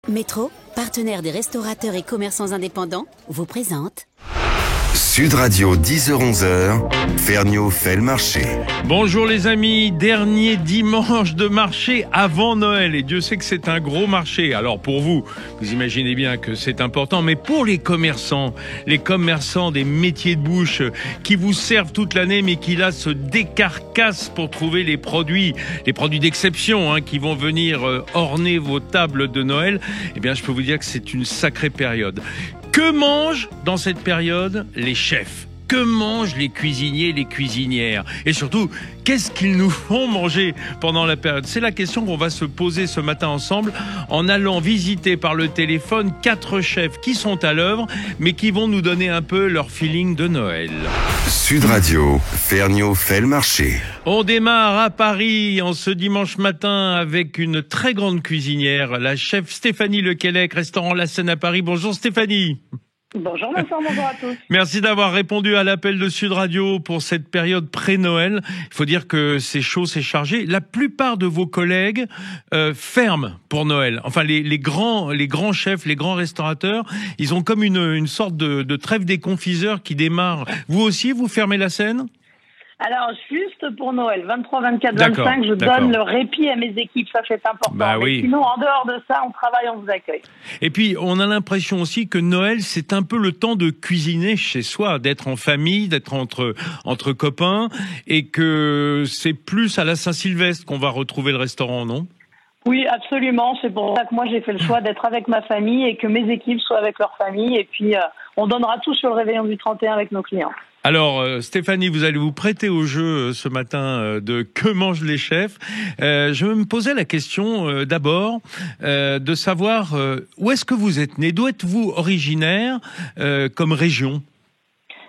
Métro, partenaire des restaurateurs et commerçants indépendants, vous présente Sud Radio 10h-11h, Ferniaud fait le marché. Bonjour les amis, dernier dimanche de marché avant Noël et Dieu sait que c'est un gros marché. Alors pour vous, vous imaginez bien que c'est important, mais pour les commerçants des métiers de bouche qui vous servent toute l'année mais qui là se décarcassent pour trouver les produits d'exception qui vont venir orner vos tables de Noël, eh bien je peux vous dire que c'est une sacrée période. Que mangent dans cette période les chefs ? Que mangent les cuisiniers et les cuisinières ? Et surtout, qu'est-ce qu'ils nous font manger pendant la période ? C'est la question qu'on va se poser ce matin ensemble en allant visiter par le téléphone 4 chefs qui sont à l'œuvre, mais qui vont nous donner un peu leur feeling de Noël. Sud Radio, Ferniaud fait le marché. On démarre à Paris en ce dimanche matin avec une très grande cuisinière, la chef Stéphanie Lequelec, restaurant La Seine à Paris. Bonjour Stéphanie. Bonjour Vincent, bonjour à tous. Merci d'avoir répondu à l'appel de Sud Radio pour cette période pré-Noël. Il faut dire que c'est chaud, c'est chargé. La plupart de vos collègues ferment pour Noël. Enfin, les grands chefs, les grands restaurateurs, ils ont comme une sorte de trêve des confiseurs qui démarre. Vous aussi, vous fermez la Seine ? Alors, juste pour Noël, 23, 24, 25, je donne le répit à mes équipes, ça c'est important. Bah oui. Mais sinon, en dehors de ça, on travaille, on vous accueille. Et puis, on a l'impression aussi que Noël, c'est un peu le temps de cuisiner chez soi, d'être en famille, d'être entre copains, et que c'est plus à la Saint-Sylvestre qu'on va retrouver le restaurant, non ? Oui, absolument. C'est pour ça que moi, j'ai fait le choix d'être avec ma famille et que mes équipes soient avec leur famille. Et puis, on donnera tout sur le réveillon du 31 avec nos clients. Alors, Stéphanie, vous allez vous prêter au jeu ce matin de que mangent les chefs. Je me posais la question d'abord de savoir où est-ce que vous êtes né, d'où êtes-vous originaire comme région ?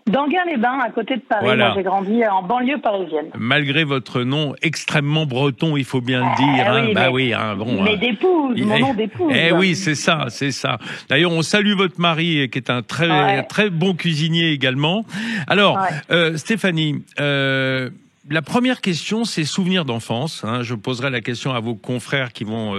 d'Enghien-les-Bains, à côté de Paris. Voilà. Moi, j'ai grandi en banlieue parisienne. Malgré votre nom extrêmement breton, il faut bien le dire. Oui, mais d'épouse, mon nom d'épouse. Oui, c'est ça. D'ailleurs, on salue votre mari, qui est un très bon cuisinier également. Alors, Stéphanie, la première question, c'est souvenirs d'enfance. Je poserai la question à vos confrères qui vont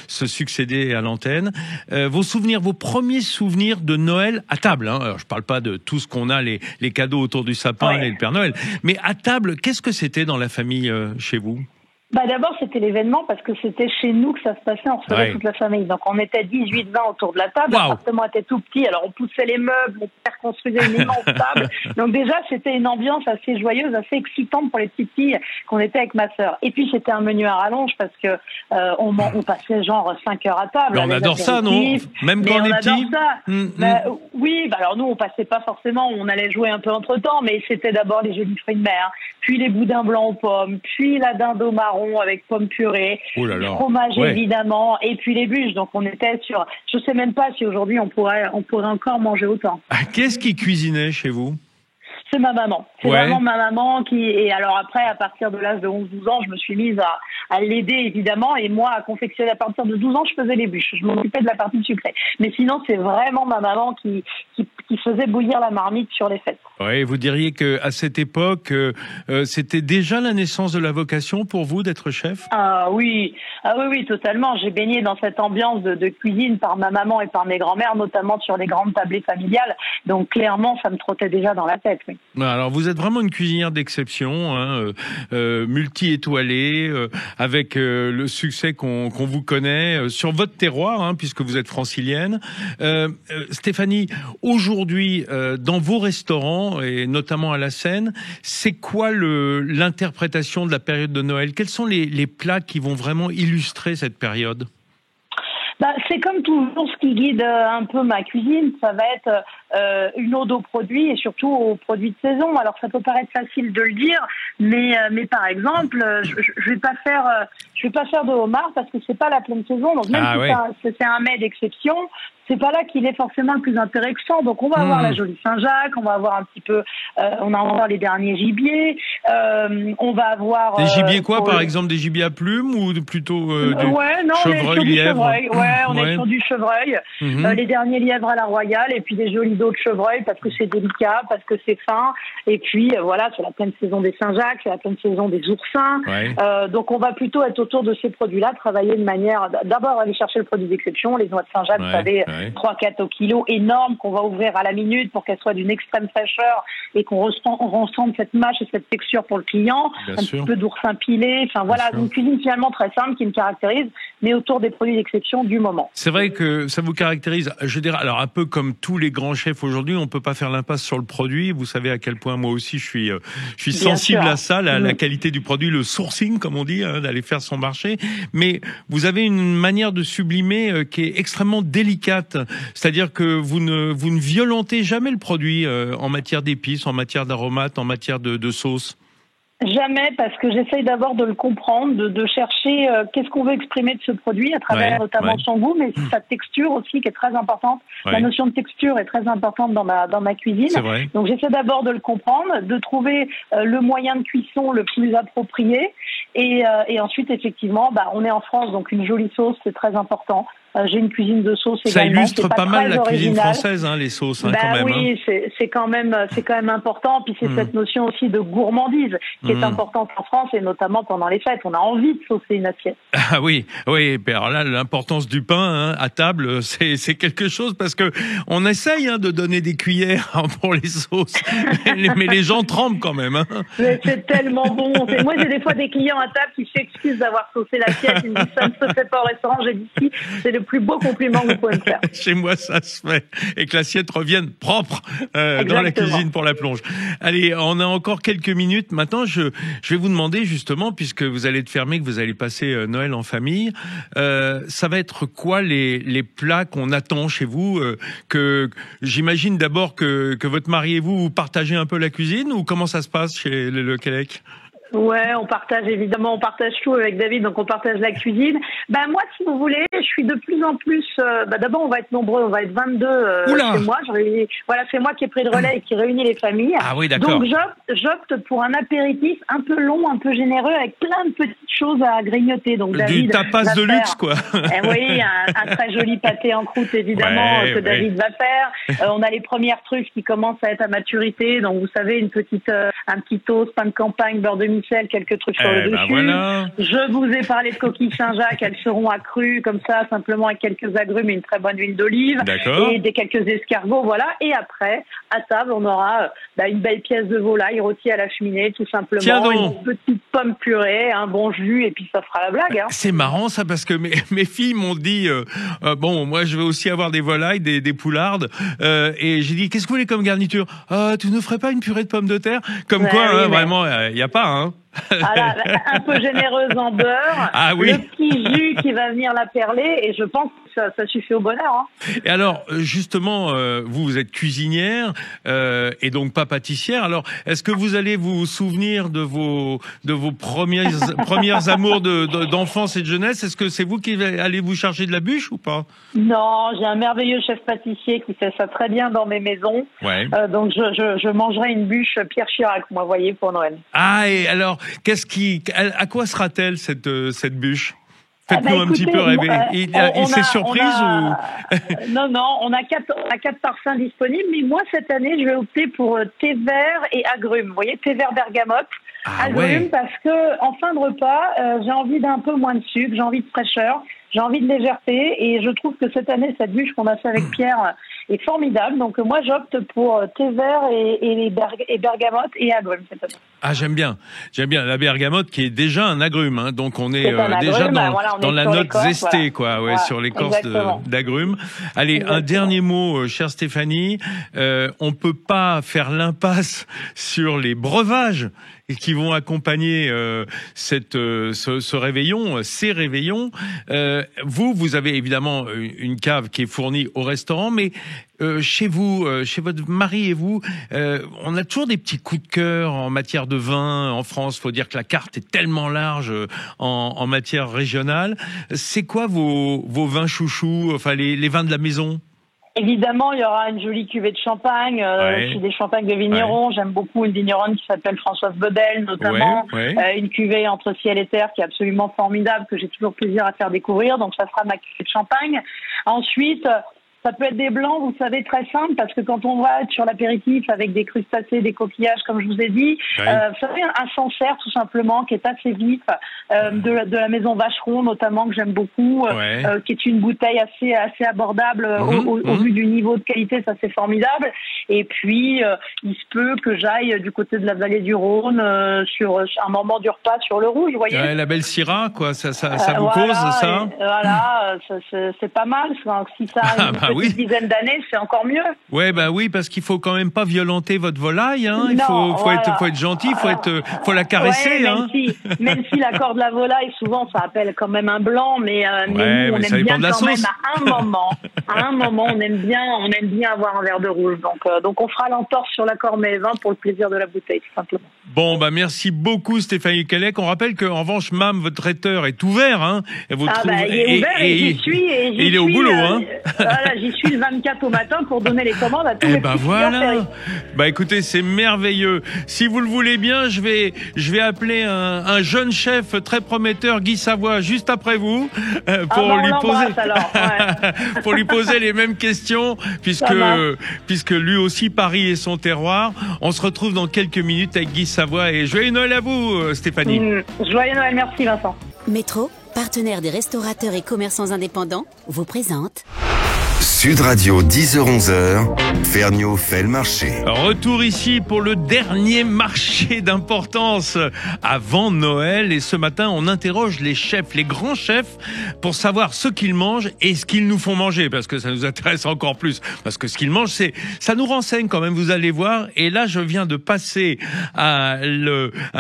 se succéder à l'antenne. Vos premiers souvenirs de Noël à table. Alors, je parle pas de tout ce qu'on a, les cadeaux autour du sapin et le Père Noël. Mais à table, qu'est-ce que c'était dans la famille chez vous ? D'abord, c'était l'événement parce que c'était chez nous que ça se passait, on recevait toute la famille. Donc, on était 18-20 autour de la table. L'appartement était tout petit, alors on poussait les meubles, mon père construisait une immense table. Donc déjà, c'était une ambiance assez joyeuse, assez excitante pour les petites filles qu'on était avec ma sœur. Et puis, c'était un menu à rallonge parce que on passait genre 5 heures à table. On adore ça, non ? Même quand on est petit. Oui, alors nous, on passait pas forcément, on allait jouer un peu entre-temps, mais c'était d'abord les jolis fruits de mer, puis les boudins blancs aux pommes, puis la dinde au marron avec pommes purées, fromage évidemment, et puis les bûches. Donc on était sur, je sais même pas si aujourd'hui on pourrait encore manger autant. Qu'est-ce qui cuisinait chez vous ? C'est ma maman. C'est vraiment ma maman qui... Et alors après, à partir de l'âge de 11-12 ans, je me suis mise à l'aider, évidemment. Et moi, à confectionner à partir de 12 ans, je faisais les bûches. Je m'occupais de la partie sucrée. Mais sinon, c'est vraiment ma maman qui faisait bouillir la marmite sur les fêtes. Oui, vous diriez qu'à cette époque, c'était déjà la naissance de la vocation pour vous d'être chef ? Oui, totalement. J'ai baigné dans cette ambiance de cuisine par ma maman et par mes grands-mères, notamment sur les grandes tablées familiales. Donc clairement, ça me trottait déjà dans la tête, oui. Alors, vous êtes vraiment une cuisinière d'exception, multi-étoilée, avec le succès qu'on vous connaît sur votre terroir, puisque vous êtes francilienne. Stéphanie, aujourd'hui, dans vos restaurants, et notamment à la Seine, c'est quoi l'interprétation de la période de Noël ? Quels sont les plats qui vont vraiment illustrer cette période ? C'est comme toujours ce qui guide un peu ma cuisine, ça va être une ode aux produits et surtout aux produits de saison. Alors ça peut paraître facile de le dire, mais par exemple, je vais pas faire de homard parce que c'est pas la pleine saison. Donc même si c'est un mets d'exception, c'est pas là qu'il est forcément le plus intéressant. Donc on va avoir la jolie Saint-Jacques, on va avoir un petit peu, on va avoir les derniers gibiers, on va avoir des gibiers quoi, par exemple des gibiers à plumes ou plutôt chevreuil, lièvre. On est sur du chevreuil, les derniers lièvres à la royale, et puis des jolis dos de chevreuil parce que c'est délicat, parce que c'est fin, et puis voilà, c'est la pleine saison des Saint-Jacques, c'est la pleine saison des oursins. Donc on va plutôt être autour de ces produits-là, travailler de manière, d'abord aller chercher le produit d'exception, les noix de Saint-Jacques, vous savez, 3-4 au kilo, énormes, qu'on va ouvrir à la minute pour qu'elles soient d'une extrême fraîcheur et qu'on ressente cette mâche et cette texture pour le client, petit peu d'oursin pilé, enfin voilà, une cuisine finalement très simple qui me caractérise, mais autour des produits d'exception du moment. C'est vrai que ça vous caractérise, je dirais, alors un peu comme tous les grands chefs aujourd'hui, on peut pas faire l'impasse sur le produit, vous savez à quel point moi aussi je suis sensible à ça, la qualité du produit, le sourcing comme on dit, d'aller faire son marché, mais vous avez une manière de sublimer qui est extrêmement délicate, c'est-à-dire que vous ne violentez jamais le produit en matière d'épices, en matière d'aromates, en matière de sauce. Jamais, parce que j'essaye d'abord de le comprendre, de chercher qu'est-ce qu'on veut exprimer de ce produit à travers notamment son goût, mais sa texture aussi qui est très importante. La notion de texture est très importante dans ma cuisine. Donc j'essaie d'abord de le comprendre, de trouver le moyen de cuisson le plus approprié, et ensuite effectivement, on est en France, donc une jolie sauce c'est très important. J'ai une cuisine de sauce également. Ça illustre pas mal la cuisine française, les sauces, quand même. Oui, c'est quand même important. Puis c'est cette notion aussi de gourmandise qui est importante en France et notamment pendant les fêtes. On a envie de saucer une assiette. Ah oui. Alors là, l'importance du pain à table, c'est quelque chose parce que on essaye de donner des cuillères pour les sauces, mais les gens tremblent quand même. C'est tellement bon. Moi, j'ai des fois des clients à table qui s'excusent d'avoir saucé l'assiette. Ils me disent ça ne se fait pas au restaurant. J'ai dit si, c'est le plus beau compliment que vous pouvez me faire. Chez moi, ça se fait. Et que l'assiette revienne propre dans la cuisine pour la plonge. Allez, on a encore quelques minutes. Maintenant, je vais vous demander justement, puisque vous allez être fermé, que vous allez passer Noël en famille, ça va être quoi les plats qu'on attend chez vous, que j'imagine d'abord que votre mari et vous partagez un peu la cuisine, ou comment ça se passe chez le Québec? Ouais, on partage tout avec David, donc on partage la cuisine. Moi, si vous voulez, je suis de plus en plus. D'abord, on va être nombreux, on va être 22 chez moi. C'est moi qui ai pris le relais et qui réunit les familles. Ah oui, d'accord. Donc j'opte pour un apéritif un peu long, un peu généreux, avec plein de petites choses à grignoter. Donc David, du tapas de luxe, quoi. Oui, un très joli pâté en croûte évidemment que David va faire. On a les premières truffes qui commencent à être à maturité. Donc vous savez, un petit toast, pain de campagne, beurre de quelques trucs sur le dessus. Voilà. Je vous ai parlé de coquilles Saint-Jacques, elles seront accrues comme ça, simplement avec quelques agrumes et une très bonne huile d'olive. D'accord. Et quelques escargots, voilà. Et après, à table, on aura une belle pièce de volaille rôtie à la cheminée, tout simplement. Une petite pomme purée, un bon jus, et puis ça fera la blague. C'est marrant ça, parce que mes filles m'ont dit, moi je vais aussi avoir des volailles, des poulardes, et j'ai dit, qu'est-ce que vous voulez comme garniture? Tu ne ferais pas une purée de pommes de terre? Comme vraiment, il n'y a pas, un peu généreuse en beurre, le petit jus qui va venir la perler, et je pense que ça suffit au bonheur. Et alors, justement, vous êtes cuisinière et donc pas pâtissière. Alors, est-ce que vous allez vous souvenir de vos premières amours d'enfance et de jeunesse? Est-ce que c'est vous qui allez vous charger de la bûche ou pas? Non, j'ai un merveilleux chef pâtissier qui fait ça très bien dans mes maisons. Donc je mangerai une bûche Pierre Chirac, moi, voyez, pour Noël. Ah, et alors, à quoi sera-t-elle cette bûche? Faites-nous un petit peu rêver. C'est surprise ou Non, on a quatre parfums disponibles, mais moi cette année je vais opter pour thé vert et agrumes. Vous voyez, thé vert bergamote, agrumes, parce que en fin de repas, j'ai envie d'un peu moins de sucre, j'ai envie de fraîcheur, j'ai envie de légèreté, et je trouve que cette année cette bûche qu'on a fait avec Pierre est formidable. Donc moi j'opte pour thé vert et bergamote et agrumes cette année. Ah, j'aime bien la bergamote qui est déjà un agrume, donc on est déjà dans la note zestée, sur l'écorce d'agrumes. Allez, un dernier mot, chère Stéphanie, on peut pas faire l'impasse sur les breuvages qui vont accompagner ce réveillon, ces réveillons. Vous avez évidemment une cave qui est fournie au restaurant, mais chez vous, chez votre mari et vous, on a toujours des petits coups de cœur en matière de vin en France. Faut dire que la carte est tellement large en matière régionale. C'est quoi vos vins chouchous, enfin les vins de la maison? Évidemment, il y aura une jolie cuvée de champagne. Chez des champagnes de vignerons. Ouais. J'aime beaucoup une vigneronne qui s'appelle Françoise Bedel, notamment. Une cuvée entre ciel et terre qui est absolument formidable, que j'ai toujours plaisir à faire découvrir. Donc, ça sera ma cuvée de champagne. Ensuite, ça peut être des blancs, vous savez, très simples, parce que quand on va être sur l'apéritif avec des crustacés, des coquillages, comme je vous ai dit, vous savez, un Sancerre, tout simplement, qui est assez vif, de la maison Vacheron, notamment, que j'aime beaucoup, qui est une bouteille assez abordable au vu du niveau de qualité, ça c'est formidable. Et puis, il se peut que j'aille du côté de la vallée du Rhône, sur un moment du repas sur le rouge, vous voyez. La belle Syrah, quoi, ça vous cause, ça? Voilà, c'est pas mal, si ça a une dizaine d'années, c'est encore mieux. Oui, parce qu'il faut quand même pas violenter votre volaille, hein. Il faut être gentil, faut la caresser, même si l'accord de la volaille, souvent, ça appelle quand même un blanc, mais nous, on aime bien quand même à un moment, on aime bien avoir un verre de rouge. Donc on fera l'entorse sur l'accord mais vin pour le plaisir de la bouteille, tout simplement. Bon, merci beaucoup, Stéphanie Quellec. On rappelle qu'en revanche, Mam, votre traiteur, est ouvert, hein. Il est ouvert et j'y suis. Il est au boulot, hein. Voilà, j'y suis le 24 au matin pour donner les commandes à tous les petits voilà. Écoutez, c'est merveilleux. Si vous le voulez bien, je vais appeler un jeune chef très prometteur, Guy Savoy, juste après vous, pour lui poser les mêmes questions, puisque lui aussi Paris est son terroir. On se retrouve dans quelques minutes avec Guy Savoy et joyeux Noël à vous, Stéphanie. Joyeux Noël, merci Vincent. Métro, partenaire des restaurateurs et commerçants indépendants, vous présente Sud Radio, 10h-11h, Ferniaud fait le marché. Retour ici pour le dernier marché d'importance avant Noël. Et ce matin, on interroge les chefs, les grands chefs, pour savoir ce qu'ils mangent et ce qu'ils nous font manger. Parce que ça nous intéresse encore plus. Parce que ce qu'ils mangent, ça nous renseigne quand même, vous allez voir. Et là, je viens de passer un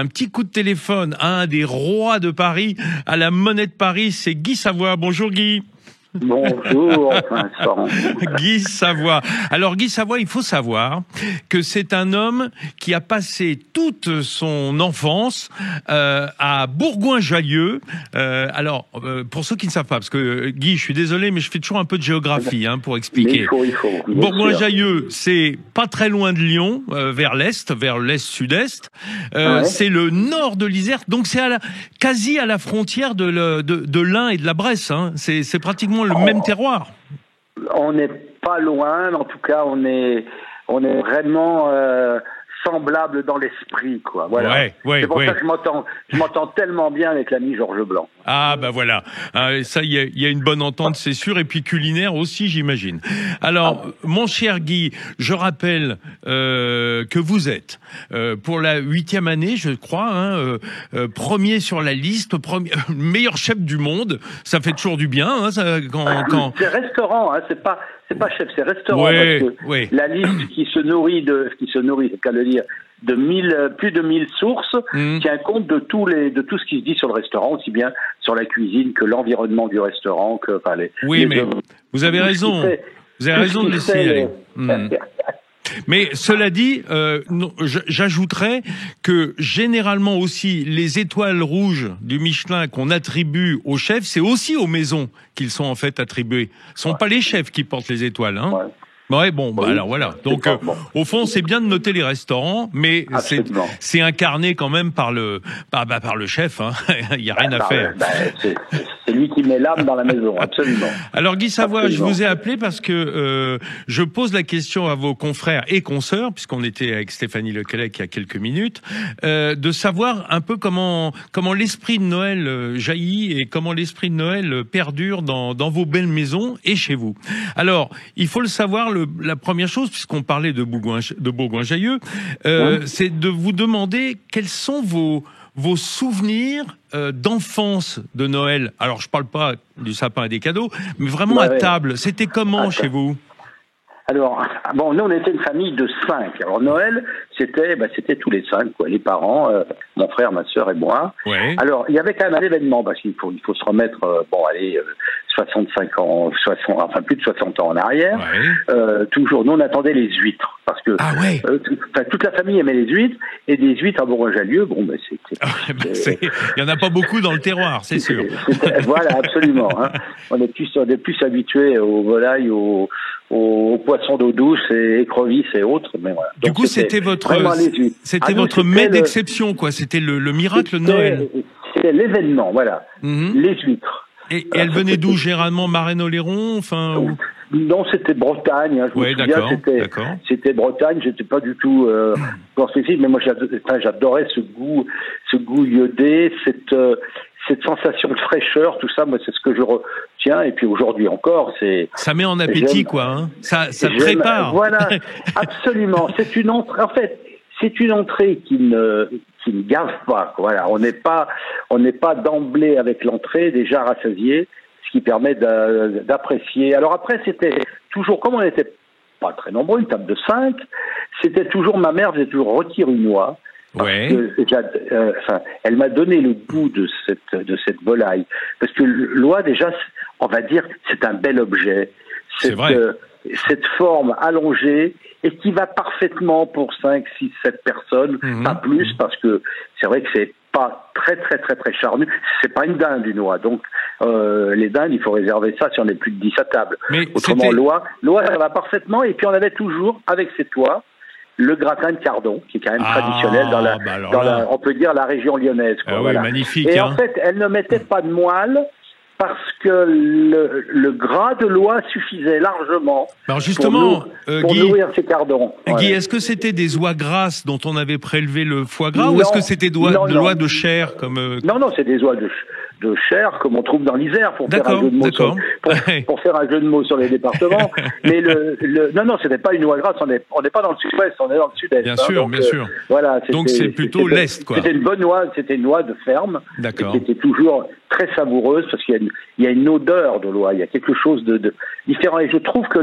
petit coup de téléphone à un des rois de Paris, à la Monnaie de Paris. C'est Guy Savoy. Bonjour Guy. Bonjour, Vincent. Guy Savoy. Alors Guy Savoy, il faut savoir que c'est un homme qui a passé toute son enfance à Bourgoin-Jallieu. Pour ceux qui ne savent pas, parce que Guy, je suis désolé, mais je fais toujours un peu de géographie pour expliquer. Il faut. Bourgoin-Jallieu, c'est pas très loin de Lyon, vers l'est-sud-est. C'est le nord de l'Isère, donc c'est quasi à la frontière de l'Ain et de la Bresse. Hein. C'est pratiquement le même terroir. On n'est pas loin, en tout cas, on est vraiment semblable dans l'esprit, quoi. Voilà. C'est pour ça que je m'entends tellement bien avec l'ami Georges Blanc. Ah voilà. Ça, il y a une bonne entente, c'est sûr, et puis culinaire aussi, j'imagine. Alors, mon cher Guy, je rappelle que vous êtes pour la 8e année, je crois, premier sur la liste, meilleur chef du monde. Ça fait toujours du bien, quand... C'est restaurant, c'est pas chef, c'est restaurant. Parce que la liste qui se nourrit, c'est qu'à le dire, de plus de 1000 sources, tient compte de tout ce qui se dit sur le restaurant, aussi bien sur la cuisine que l'environnement du restaurant, que vous avez raison. Vous avez raison de laisser aller. Mais cela dit, j'ajouterais que généralement aussi les étoiles rouges du Michelin qu'on attribue aux chefs, c'est aussi aux maisons qu'ils sont en fait attribués. Ce sont pas les chefs qui portent les étoiles, hein. Alors voilà. Donc, au fond, c'est bien de noter les restaurants, mais c'est incarné quand même par le chef, hein. Il y a rien à faire. C'est lui qui met l'âme dans la maison, absolument. Alors, Guy Savoy, je vous ai appelé parce que je pose la question à vos confrères et consoeurs, puisqu'on était avec Stéphanie Lequelec il y a quelques minutes, de savoir un peu comment l'esprit de Noël jaillit et comment l'esprit de Noël perdure dans vos belles maisons et chez vous. Alors, il faut le savoir, la première chose, puisqu'on parlait de Bourgoin-Jallieu, c'est de vous demander quels sont vos souvenirs d'enfance de Noël. Alors, je parle pas du sapin et des cadeaux, mais vraiment à table. C'était comment chez vous ? Alors, nous, on était une famille de 5. Alors, Noël, c'était tous les 5, quoi. Les parents, mon frère, ma sœur et moi. Ouais. Alors, il y avait quand même un événement, parce qu'il faut se remettre, 65 ans, plus de 60 ans en arrière. Ouais. Toujours, nous, on attendait les huîtres. Parce que toute la famille aimait les huîtres, et des huîtres à Bourgoin-Jallieu, il y en a pas beaucoup dans le terroir, c'est sûr. Voilà, absolument. Hein. On est plus habitués aux volailles, aux aux poissons d'eau douce et écrevisses et autres. Mais voilà. Du coup, c'était votre mets d'exception, quoi. C'était le miracle de Noël. C'était l'événement, voilà. Les huîtres. Et elles venaient d'où, généralement, Marennes-Oléron, Non, c'était Bretagne. Hein, je me souviens, c'était Bretagne. J'étais pas du tout spécifique, mais moi j'adorais ce goût iodé, cette sensation de fraîcheur, tout ça. Moi, c'est ce que je retiens. Et puis aujourd'hui encore, ça met en appétit, quoi. Hein. Ça prépare. Voilà, absolument. C'est une entrée. En fait, c'est une entrée qui ne gave pas. Voilà, on n'est pas d'emblée avec l'entrée déjà rassasié, ce qui permet d'apprécier. Alors après, c'était toujours, comme on n'était pas très nombreux, une table de 5, c'était toujours, ma mère faisait toujours retire une noix. Elle m'a donné le goût de cette volaille. Parce que l'oie, déjà, on va dire, c'est un bel objet. C'est vrai. Cette forme allongée et qui va parfaitement pour 5, 6, 7 personnes, pas plus, parce que c'est vrai que c'est pas très très très très charnu. C'est pas une dinde, une oie. Donc les dindes, il faut réserver ça si on est plus de 10 à table. Mais autrement, l'oie, ça va parfaitement. Et puis on avait toujours, avec cette oie, le gratin de cardon, qui est quand même traditionnel on peut dire la région lyonnaise. Quoi, voilà. Oui, magnifique. Et en fait, elle ne mettait pas de moelle, parce que le gras de l'oie suffisait largement. Alors justement, pour nourrir ces cardons. Guy, est-ce que c'était des oies grasses dont on avait prélevé le foie gras, ou est-ce que c'était de l'oie de chair comme Non, c'est des oies de chair comme on trouve dans l'Isère pour faire un jeu de mots pour faire un jeu de mots sur les départements. Mais non, c'était pas une oie grasse. On n'est pas dans le sud-ouest, on est dans le sud-est. Bien sûr, bien sûr. Voilà. Donc c'est plutôt l'est, quoi. C'était une bonne oie, c'était une oie de ferme. D'accord. Qui était toujours très savoureuse parce qu'il y a une odeur de l'oie. Il y a quelque chose de différent. Et je trouve que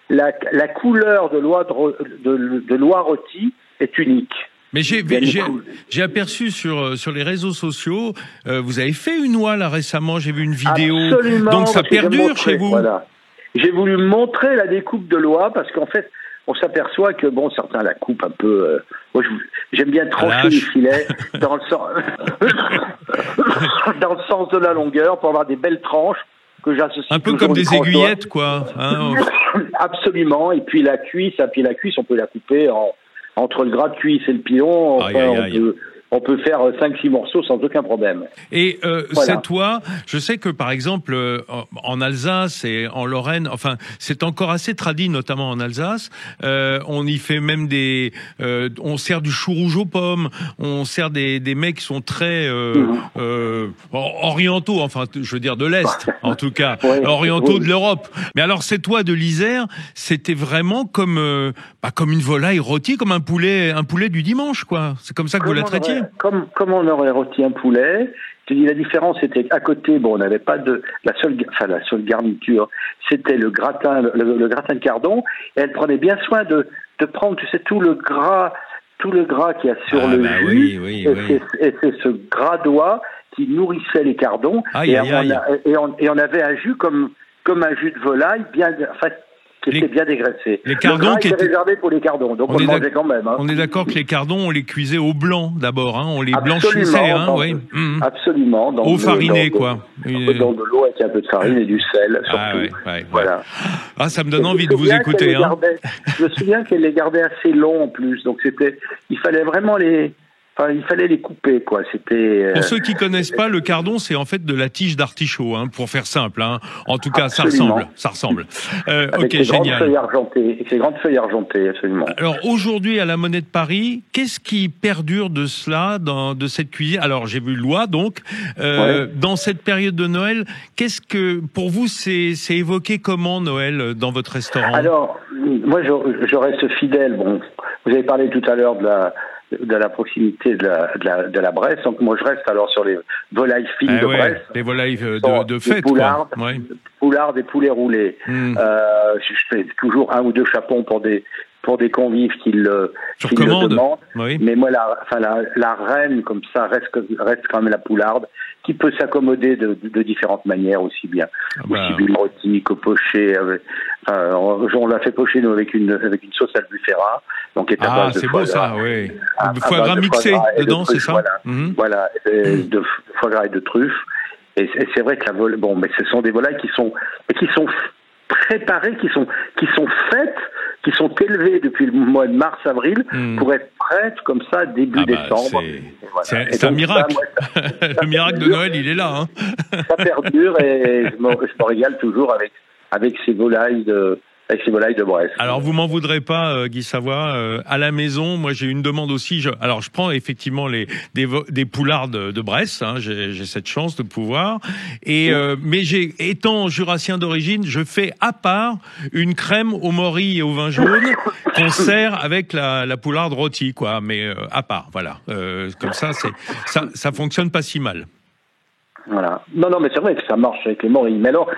la couleur de l'oie rôtie est unique. Mais j'ai aperçu sur les réseaux sociaux, vous avez fait une oie là récemment, j'ai vu une vidéo. Absolument, donc ça perdure chez vous. Voilà. J'ai voulu montrer la découpe de l'oie parce qu'en fait, on s'aperçoit que certains la coupent un peu. Moi, j'aime bien trancher les filets dans le sens de la longueur pour avoir des belles tranches que j'associe. Un peu comme des aiguillettes, quoi. Hein. Absolument. Et puis la cuisse, on peut la couper entre le gras de cuisse et le pilon, on peut faire 5-6 morceaux sans aucun problème. Et cette oie, je sais que par exemple en Alsace et en Lorraine, c'est encore assez tradit, notamment en Alsace. On y fait même on sert du chou rouge aux pommes, on sert des mets qui sont très orientaux, je veux dire de l'Est, en tout cas, orientaux de l'Europe. Mais alors cette oie de l'Isère, c'était vraiment comme une volaille rôtie, comme un poulet du dimanche, quoi. C'est comme ça que vous la traitiez. Comme on aurait rôti un poulet, je te dis la différence c'était à côté, on n'avait pas la seule garniture, c'était le gratin de cardon, et elle prenait bien soin de prendre, tu sais, tout le gras qu'il y a sur le jus, et c'est ce gras d'oie qui nourrissait les cardons, et on avait un jus comme un jus de volaille qui était bien dégraissé. Les cardons qui étaient réservés pour les cardons, donc on le mangeait quand même. Hein. On est d'accord que les cardons, on les cuisait au blanc d'abord, on les blanchissait, Absolument. Au fariné, quoi. Dans de l'eau avec un peu de farine et du sel, surtout. Voilà. Ah, ça me donne envie de vous écouter. Je me souviens qu'elle les gardait assez longs en plus, donc il fallait vraiment il fallait les couper, quoi. C'était. Pour ceux qui connaissent pas, le cardon, c'est en fait de la tige d'artichaut, pour faire simple. En tout cas, absolument. ça ressemble. Avec ces génial. Grandes feuilles argentées, absolument. Alors aujourd'hui, à la Monnaie de Paris, qu'est-ce qui perdure de cela, de cette cuisine? Alors j'ai vu l'oie, donc dans cette période de Noël, qu'est-ce que pour vous c'est évoqué comment Noël dans votre restaurant? Alors moi, je reste fidèle. Bon, vous avez parlé tout à l'heure de la proximité de la Bresse. Donc moi je reste alors sur les volailles fines de Bresse. Les volailles de fête, poulardes, poulardes et poulets roulés. Je fais toujours 1 ou 2 chapons pour des convives qui le demandent. Oui. Mais moi la reine comme ça reste quand même la poularde, qui peut s'accommoder de différentes manières aussi bien rôti qu'au poché. On l'a fait pocher nous avec une sauce albufera, donc est à base de foie gras. Ça, oui. Foie gras mixé dedans, c'est ça. Voilà, de foie gras et de truffes. Et c'est vrai que mais ce sont des volailles qui sont préparées, qui sont faites, qui sont élevées depuis le mois de mars-avril pour être prêtes comme ça début décembre. C'est un miracle. Le miracle de Noël, il est là. Hein. Ça perdure et je me régale toujours avec ces volailles de Bresse. Alors vous m'en voudrez pas, Guy Savoie, à la maison, moi j'ai une demande aussi. Je prends effectivement des poulards de Bresse. Hein, j'ai cette chance de pouvoir. Mais étant jurassien d'origine, je fais à part une crème au mori et au vin jaune qu'on sert avec la poularde rôtie, quoi. Mais à part, voilà. Comme ça fonctionne pas si mal. Voilà. Non, mais c'est vrai que ça marche avec les morilles. Mais alors,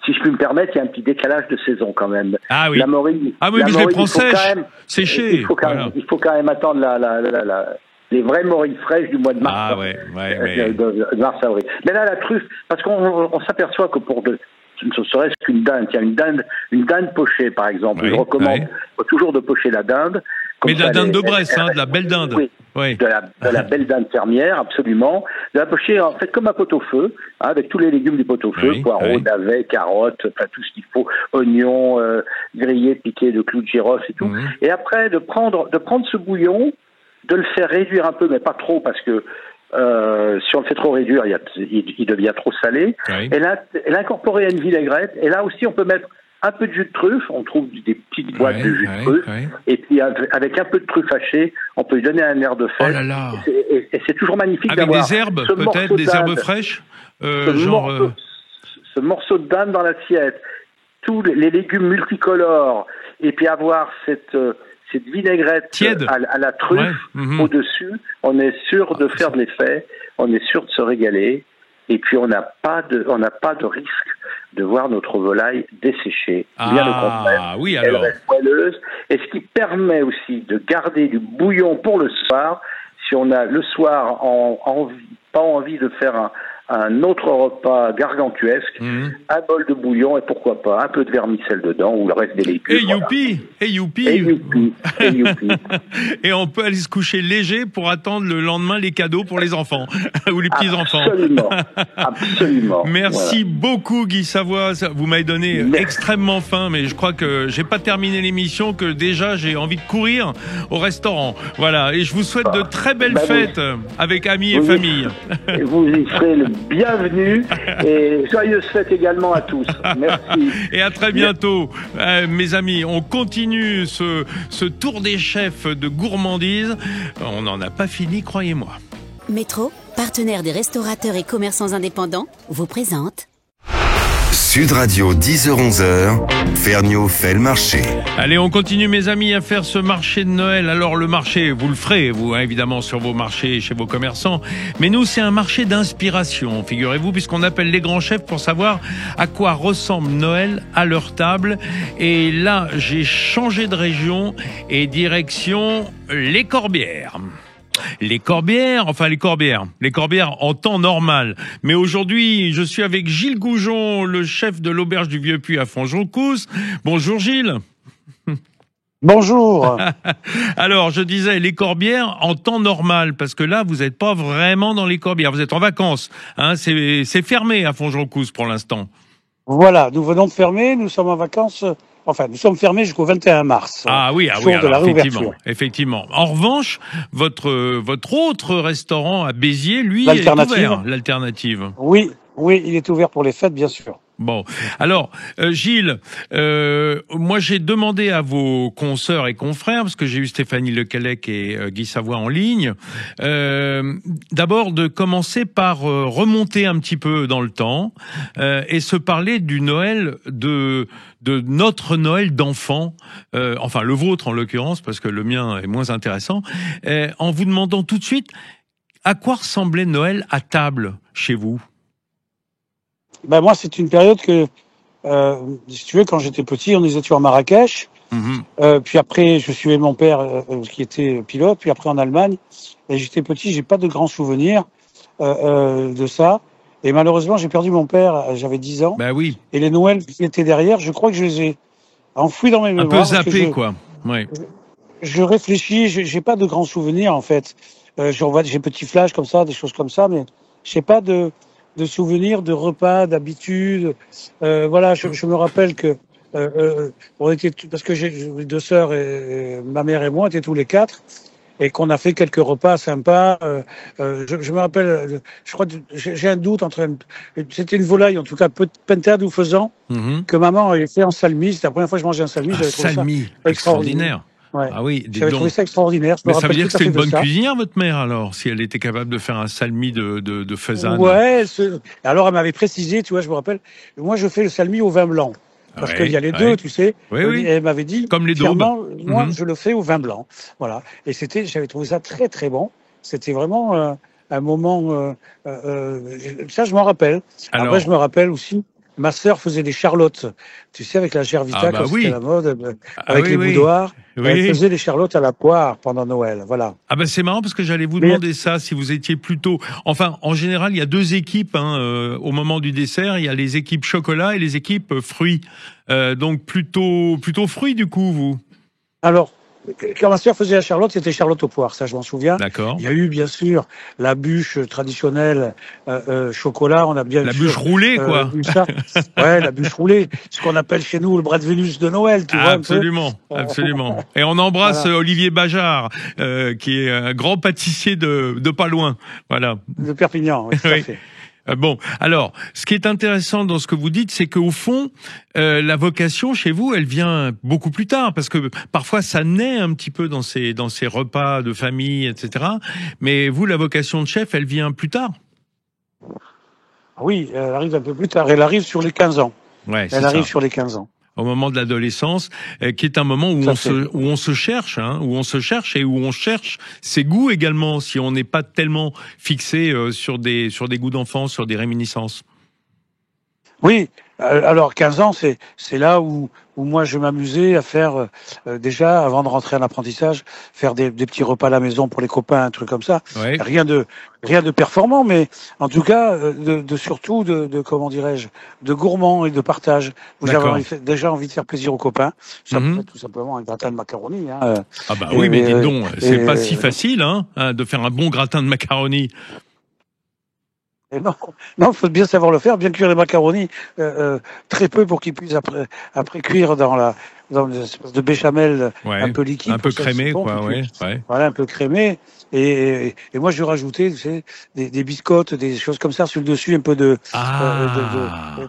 si je puis me permettre, il y a un petit décalage de saison quand même. Ah oui. La morille. Ah oui, mais je les prends sèches, séchées. Il faut quand même attendre les vraies morilles fraîches du mois de mars. Ah ouais. De mars-avril. Mais là, la truffe, parce qu'on s'aperçoit que ce serait qu'une dinde. Tiens, une dinde pochée, par exemple. Je recommande toujours de pocher la dinde. Mais de la dinde de Bresse, de la belle dinde. Oui. De la belle dinde fermière, absolument. De la pocher, en fait, comme un pot-au-feu, avec tous les légumes du pot-au-feu, poireaux, navets, carottes, enfin, tout ce qu'il faut, oignons, grillés, piqués de clous de girofle et tout. Et après, de prendre ce bouillon, de le faire réduire un peu, mais pas trop, parce que si on le fait trop réduire, il devient trop salé. Et l'incorporer à une vinaigrette. Et là aussi, on peut mettre un peu de jus de truffe, on trouve des petites boîtes de jus de truffe, et puis avec un peu de truffe hachée, on peut lui donner un air de fête. Oh là là. Et c'est toujours magnifique avec d'avoir des herbes, peut-être des herbes fraîches, ce morceau de dinde dans l'assiette, tous les légumes multicolores, et puis avoir cette vinaigrette tiède à la truffe au-dessus, on est sûr de faire de l'effet, on est sûr de se régaler, et puis on n'a pas de risque de voir notre volaille desséchée. Bien au contraire. Oui, alors. Elle reste moelleuse. Et ce qui permet aussi de garder du bouillon pour le soir, si on a le soir pas envie de faire un autre repas gargantuesque, un bol de bouillon et pourquoi pas un peu de vermicelle dedans ou le reste des légumes. Et youpi. Et on peut aller se coucher léger pour attendre le lendemain les cadeaux pour les enfants ou les petits-enfants. Absolument. Merci beaucoup Guy Savoie, vous m'avez donné extrêmement faim, mais je crois que j'ai pas terminé l'émission, que déjà j'ai envie de courir au restaurant. Voilà, et je vous souhaite de très belles fêtes avec amis et famille. Vous y serez le bienvenue et joyeuses fêtes également à tous. Merci. Et à très bientôt, mes amis. On continue ce tour des chefs de gourmandise. On n'en a pas fini, croyez-moi. Métro, partenaire des restaurateurs et commerçants indépendants, vous présente Sud Radio 10h-11h, Ferniaud fait le marché. Allez, on continue mes amis à faire ce marché de Noël. Alors le marché, vous le ferez, vous, évidemment, sur vos marchés, chez vos commerçants. Mais nous, c'est un marché d'inspiration, figurez-vous, puisqu'on appelle les grands chefs pour savoir à quoi ressemble Noël à leur table. Et là, j'ai changé de région et direction les Corbières. Les Corbières en temps normal. Mais aujourd'hui, je suis avec Gilles Goujon, le chef de l'auberge du Vieux-Puy à Fonjoncousse. Bonjour Gilles. Bonjour. Alors, je disais les Corbières en temps normal, parce que là, vous n'êtes pas vraiment dans les Corbières, vous êtes en vacances. Hein, c'est fermé à Fonjoncousse pour l'instant. Voilà, nous venons de fermer, nous sommes en vacances. Enfin, nous sommes fermés jusqu'au 21 mars. Ah oui, alors, de la effectivement. En revanche, votre autre restaurant à Béziers, lui, est ouvert, l'Alternative. Oui, il est ouvert pour les fêtes, bien sûr. Bon, alors Gilles, moi j'ai demandé à vos consoeurs et confrères, parce que j'ai eu Stéphanie Lecallec et Guy Savoie en ligne, d'abord de commencer par remonter un petit peu dans le temps et se parler du Noël de notre Noël d'enfant, enfin le vôtre en l'occurrence, parce que le mien est moins intéressant, en vous demandant tout de suite à quoi ressemblait Noël à table chez vous. Ben moi, c'est une période que, si tu veux, quand j'étais petit, on était à Marrakech. Puis après, je suivais mon père qui était pilote. Puis après en Allemagne. Et j'étais petit, j'ai pas de grands souvenirs de ça. Et malheureusement, j'ai perdu mon père. J'avais 10 ans. Ben oui. Et les Noëls qui étaient derrière, je crois que je les ai enfouis dans mes mémoires. Un peu zappés, quoi. Ouais. Je réfléchis. J'ai pas de grands souvenirs en fait. J'ai petits flashs comme ça, des choses comme ça, mais j'ai pas de souvenirs, de repas, d'habitude. Voilà, je me rappelle que on était parce que j'ai 2 sœurs et ma mère et moi étaient tous les 4 et qu'on a fait quelques repas sympas. Je me rappelle, je crois, j'ai un doute c'était une volaille en tout cas, pentade ou faisan que maman avait fait en salmi. C'était la première fois que je mangeais un salmi. J'avais trouvé salmi, ça extraordinaire. Ouais. Ah oui, j'avais trouvé ça extraordinaire. Mais ça veut dire que c'était une bonne cuisinière, votre mère, alors, si elle était capable de faire un salmi de faisane. Ouais, alors elle m'avait précisé, tu vois, je me rappelle, moi je fais le salmi au vin blanc. Parce qu'il y a les deux, tu sais. Oui. Elle m'avait dit, comme les daubes. Moi, je le fais au vin blanc. Voilà. Et j'avais trouvé ça très, très bon. C'était vraiment un moment, ça, je m'en rappelle. Alors, après, je me rappelle aussi, ma sœur faisait des charlottes. Tu sais, avec la gervita, quand c'était la mode, avec les boudoirs. Elle faisait des charlottes à la poire pendant Noël, voilà. Ah ben c'est marrant parce que j'allais vous demander ça, si vous étiez plutôt... Enfin, en général, il y a 2 équipes au moment du dessert. Il y a les équipes chocolat et les équipes fruits. Donc plutôt fruits du coup, vous. Alors, quand ma sœur faisait la charlotte, c'était charlotte aux poires, ça je m'en souviens. D'accord. Il y a eu bien sûr la bûche traditionnelle chocolat, on a bien la bûche roulée quoi. Ça. Ouais, la bûche roulée, ce qu'on appelle chez nous le bras de Vénus de Noël, tu vois. Absolument. Et on embrasse Olivier Bajard, qui est un grand pâtissier de pas loin. Voilà. De Perpignan, oui, tout à fait. Bon, alors, ce qui est intéressant dans ce que vous dites, c'est qu'au fond, la vocation chez vous, elle vient beaucoup plus tard, parce que parfois ça naît un petit peu dans ces repas de famille, etc. Mais vous, la vocation de chef, elle vient plus tard. Oui, elle arrive un peu plus tard. Elle arrive sur les 15 ans. Ouais, elle arrive sur les 15 ans. Au moment de l'adolescence, qui est un moment où on se cherche, où on se cherche et où on cherche ses goûts également, si on n'est pas tellement fixé sur des goûts d'enfance, sur des réminiscences. Oui, alors 15 ans, c'est là où moi je m'amusais à faire déjà avant de rentrer en apprentissage, faire des petits repas à la maison pour les copains, un truc comme ça. Ouais. Rien de performant, mais en tout cas surtout de comment dirais-je, de gourmand et de partage. J'avais déjà envie de faire plaisir aux copains. Ça peut être tout simplement un gratin de macaroni. Ah bah oui, mais dites donc, c'est pas si facile de faire un bon gratin de macaroni. Et non, faut bien savoir le faire, bien cuire les macaronis très peu pour qu'ils puissent après cuire dans une espèce de béchamel un peu liquide, un peu crémé, quoi, Voilà, un peu crémé. Et moi, je rajoutais, tu sais, des biscottes, des choses comme ça sur le dessus, un peu de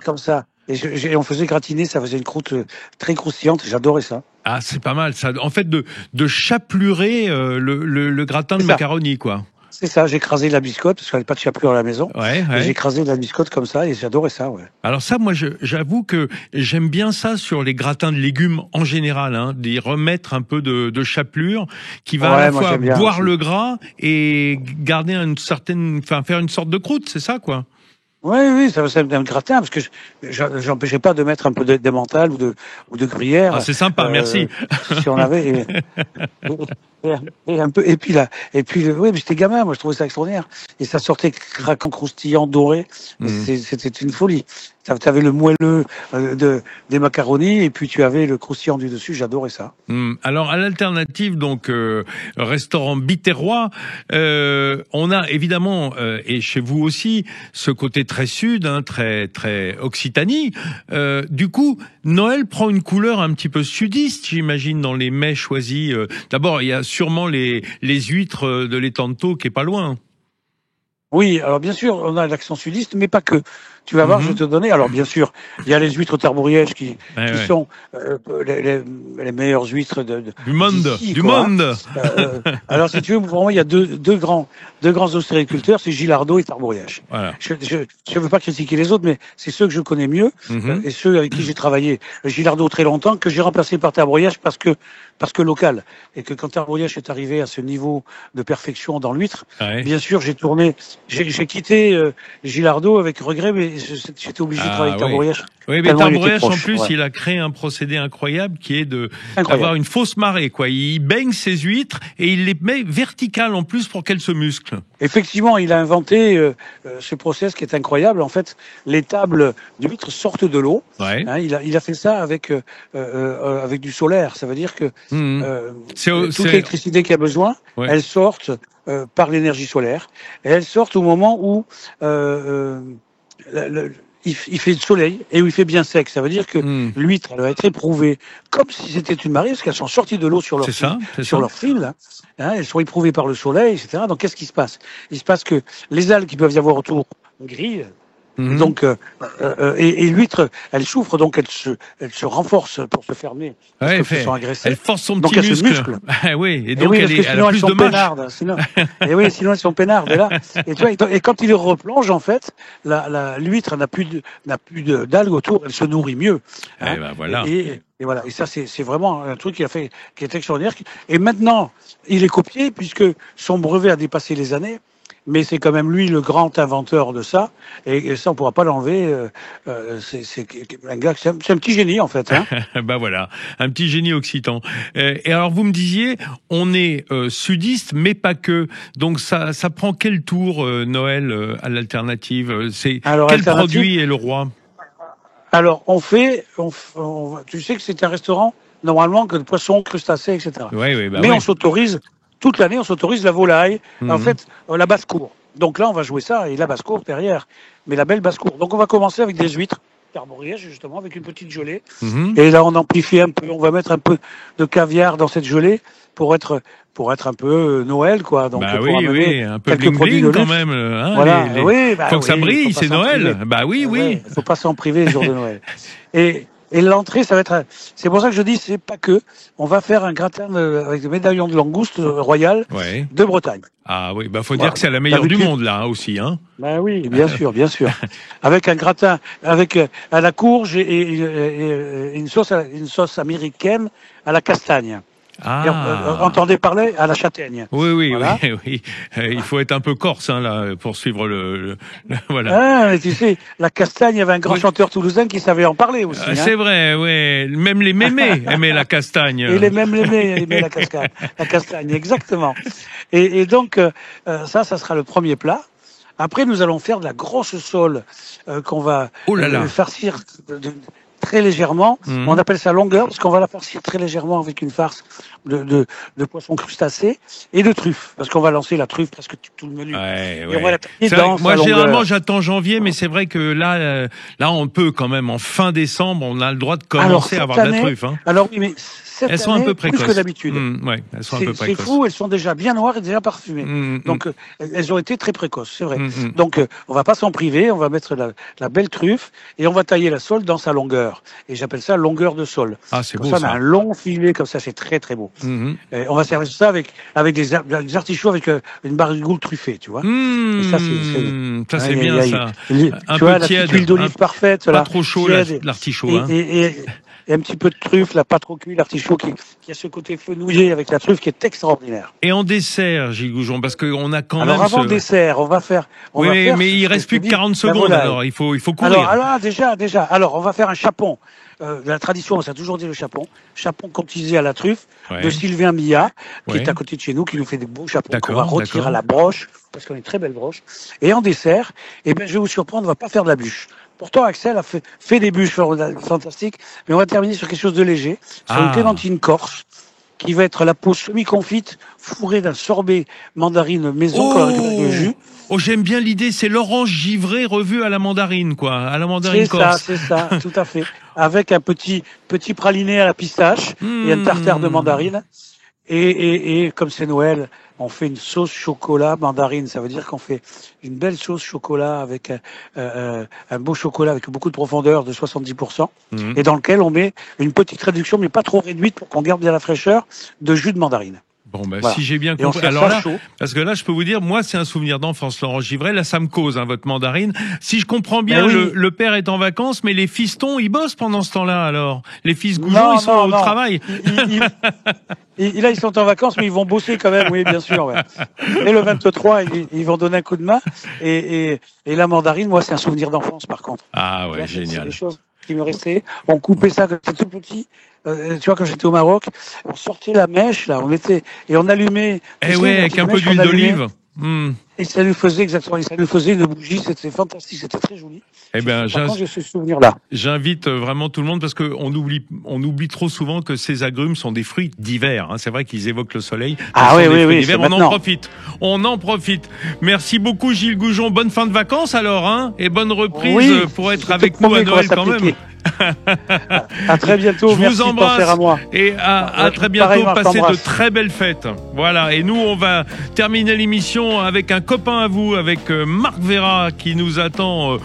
comme ça. Et on faisait gratiner, ça faisait une croûte très croustillante. J'adorais ça. Ah, c'est pas mal, ça. En fait, de chaplurer le gratin de macaroni, quoi. C'est ça, j'ai écrasé la biscotte, parce qu'il n'y avait pas de chapelure à la maison. J'ai écrasé la biscotte comme ça, et j'adorais ça, Alors ça, moi, j'avoue que j'aime bien ça sur les gratins de légumes en général, d'y remettre un peu de chapelure, qui va à la fois boire le gras et garder faire une sorte de croûte, c'est ça, quoi. Oui, ça c'est un gratin, parce que j'empêchais pas de mettre un peu d'emmental ou de gruyère. Ah, c'est sympa, merci. Si on avait... Et puis oui, mais j'étais gamin, moi je trouvais ça extraordinaire. Et ça sortait craquant, croustillant, doré. C'était une folie. Tu avais le moelleux des macaronis et puis tu avais le croustillant du dessus. J'adorais ça. Alors à l'alternative, donc restaurant Biterrois, on a évidemment et chez vous aussi ce côté très sud, très très Occitanie. Du coup, Noël prend une couleur un petit peu sudiste, j'imagine, dans les mets choisis. D'abord, il y a sûrement les huîtres de l'étang de Thau qui est pas loin. Oui, alors bien sûr, on a l'accent sudiste, mais pas que. Tu vas voir, je vais te donner. Alors bien sûr, il y a les huîtres tarbourièges qui sont les meilleures huîtres du monde. Alors si tu veux, pour moi, il y a deux grands ostréiculteurs, c'est Gilardeau et Tarbouriège. Voilà. Je veux pas critiquer les autres, mais c'est ceux que je connais mieux et ceux avec qui j'ai travaillé. Gilardeau très longtemps, que j'ai remplacé par Tarbouriège parce que local, et que quand Tarbouriège est arrivé à ce niveau de perfection dans l'huître, bien sûr, j'ai quitté Gilardeau avec regret, mais j'étais obligé de travailler avec Tarbouriège. Oui, mais Tarbouriège, en plus, il a créé un procédé incroyable qui est d'avoir une fausse marée, quoi. Il baigne ses huîtres et il les met verticales en plus pour qu'elles se musclent. Effectivement, il a inventé ce process qui est incroyable. En fait, les tables d'huîtres sortent de l'eau. Il a fait ça avec du solaire. Ça veut dire que toute l'électricité qu'il a besoin, elles sortent par l'énergie solaire. Et elles sortent au moment où il fait le soleil et où il fait bien sec. Ça veut dire que l'huître, elle va être éprouvée comme si c'était une marée, parce qu'elles sont sorties de l'eau sur leur fil. Hein, elles sont éprouvées par le soleil, etc. Donc, qu'est-ce qui se passe? Il se passe que les algues qui peuvent y avoir autour grillent. Donc, et l'huître, elle souffre, donc elle se renforce pour se fermer. Ouais, elle force son petit muscle. Ah oui, et donc elle a plus de marge. Et oui, sinon elles sont peinardes. Et tu vois, et quand il replonge, en fait, l'huître n'a plus d'algues autour, elle se nourrit mieux. Hein, et ben voilà. Et voilà. Et ça, c'est vraiment un truc qui est extraordinaire. Et maintenant, il est copié puisque son brevet a dépassé les années. Mais c'est quand même lui le grand inventeur de ça, et ça on pourra pas l'enlever. C'est un gars, c'est un petit génie en fait. Hein. Bah voilà, un petit génie occitan. Et alors vous me disiez, on est sudiste, mais pas que. Donc ça prend quel tour Noël à l'alternative? Quel produit est le roi? Alors tu sais que c'est un restaurant normalement que de poissons, crustacés, etc. Oui, bah mais on s'autorise. Toute l'année, on s'autorise la volaille, en fait, la basse-cour. Donc là, on va jouer ça, et la basse-cour derrière. Mais la belle basse-cour. Donc on va commencer avec des huîtres carborièges, justement, avec une petite gelée. Et là, on amplifie un peu, on va mettre un peu de caviar dans cette gelée pour être un peu Noël, quoi. Donc, bah oui, un peu bling-bling quand même. Hein, voilà, faut que ça brille, c'est Noël. Bah oui. Faut pas s'en priver les jours de Noël. Et l'entrée, ça va être. C'est pour ça que je dis, c'est pas que. On va faire un gratin avec des médaillons de langouste royal de Bretagne. Ah oui, bah faut dire que c'est la meilleure du monde là aussi, hein. Bah oui, bien sûr. Avec un gratin, avec à la courge et une sauce américaine à la castagne. Entendez parler à la châtaigne. Oui. Il faut être un peu corse, hein, là, pour suivre voilà. Ah, mais tu sais, la castagne, il y avait un grand chanteur toulousain qui savait en parler aussi. C'est vrai, oui. Même les mémés aimaient la castagne. Et les mémés aimaient la castagne, exactement. Et donc, ça sera le premier plat. Après, nous allons faire de la grosse sole qu'on va farcir très légèrement. On appelle ça longueur parce qu'on va la farcir très légèrement avec une farce de poisson crustacé et de truffes parce qu'on va lancer la truffe presque tout le menu. Ouais. Et on va la moi généralement j'attends janvier, mais c'est vrai que là on peut quand même en fin décembre, on a le droit de commencer à avoir de la truffe. Hein. Alors oui, mais elles sont un peu précoces. Plus que d'habitude. Elles sont un peu précoces. C'est fou, elles sont déjà bien noires et déjà parfumées. Donc elles ont été très précoces, c'est vrai. Donc on va pas s'en priver, on va mettre la belle truffe et on va tailler la sole dans sa longueur. Et j'appelle ça longueur de sole. Ah, c'est beau ça. On a un long filet comme ça, c'est très très beau. On va servir ça avec des artichauts avec une barigoule truffée, tu vois. Et ça c'est bien ça. Un peu tiède, l'huile d'olive parfaite, pas trop chaud l'artichaut. Et un petit peu de truffe, là, pas trop cuit, l'artichaut qui a ce côté fenouillé avec la truffe qui est extraordinaire. Et en dessert, Gilles Goujon, parce qu'on a quand même. Alors avant le dessert, on va faire. Mais il reste plus que 40 secondes. Alors il faut courir. Alors déjà. Alors on va faire un chapon. La tradition, on s'est toujours dit le chapon cotisé à la truffe de Sylvain Millat, qui est à côté de chez nous, qui nous fait des beaux chapons qu'on va retirer à la broche, parce qu'on a une très belle broche. Et en dessert, je vais vous surprendre, on va pas faire de la bûche. Pourtant, Axel a fait des bûches fantastiques, mais on va terminer sur quelque chose de léger, sur une clémentine corse, qui va être la peau semi-confite, fourrée d'un sorbet mandarine maison qu'on récupère avec le jus. Oh, j'aime bien l'idée, c'est l'orange givrée revue à la mandarine, quoi, à la mandarine corse. C'est ça, tout à fait. Avec un petit praliné à la pistache et un tartare de mandarine. Et comme c'est Noël, on fait une sauce chocolat mandarine. Ça veut dire qu'on fait une belle sauce chocolat avec un beau chocolat avec beaucoup de profondeur de 70%, et dans lequel on met une petite réduction, mais pas trop réduite pour qu'on garde bien la fraîcheur, de jus de mandarine. Bon, voilà. Si j'ai bien compris. Alors là, parce que là, je peux vous dire, moi, c'est un souvenir d'enfance, l'orange givrée. Là, ça me cause, votre mandarine. Si je comprends bien, le père est en vacances, mais les fistons, ils bossent pendant ce temps-là, alors. Les fils Goujon, ils sont au travail. Et là, ils sont en vacances, mais ils vont bosser quand même, oui, bien sûr. Ouais. Et le 23, ils vont donner un coup de main. Et la mandarine, moi, c'est un souvenir d'enfance, par contre. Ah ouais, génial. C'est des choses qui me restaient. On coupait ça quand j'étais tout petit. Tu vois, quand j'étais au Maroc, on sortait la mèche, là, on allumait. Avec un peu d'huile d'olive. Et ça nous faisait une bougie, c'était fantastique, c'était très joli. Eh bien, j'ai ce souvenir-là. J'invite vraiment tout le monde parce que on oublie trop souvent que ces agrumes sont des fruits d'hiver. C'est vrai qu'ils évoquent le soleil. Oui. On en profite. Merci beaucoup, Gilles Goujon. Bonne fin de vacances alors, et bonne reprise pour être avec nous à Noël quand même. À très bientôt. Je vous embrasse et à très bientôt. Passez de très belles fêtes. Voilà. Et nous, on va terminer l'émission avec un copain à vous, avec Marc Vera qui nous attend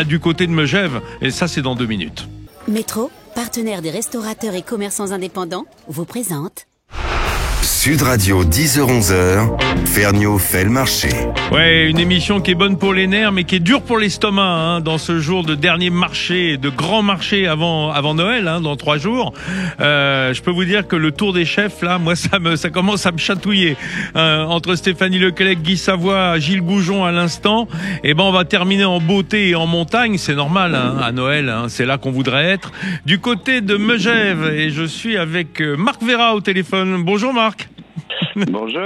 du côté de Megève. Et ça, c'est dans 2 minutes. Métro, partenaire des restaurateurs et commerçants indépendants, vous présente Sud Radio 10h-11h, Ferniaud fait le marché. Ouais, une émission qui est bonne pour les nerfs, mais qui est dure pour l'estomac, dans ce jour de dernier marché, de grand marché avant Noël, dans 3 jours. Je peux vous dire que le tour des chefs, là, moi, ça commence à me chatouiller. Entre Stéphanie Leclerc, Guy Savoie, Gilles Goujon à l'instant, on va terminer en beauté et en montagne. C'est normal, à Noël, c'est là qu'on voudrait être. Du côté de Megève, et je suis avec Marc Vera au téléphone. Bonjour Marc. Bonjour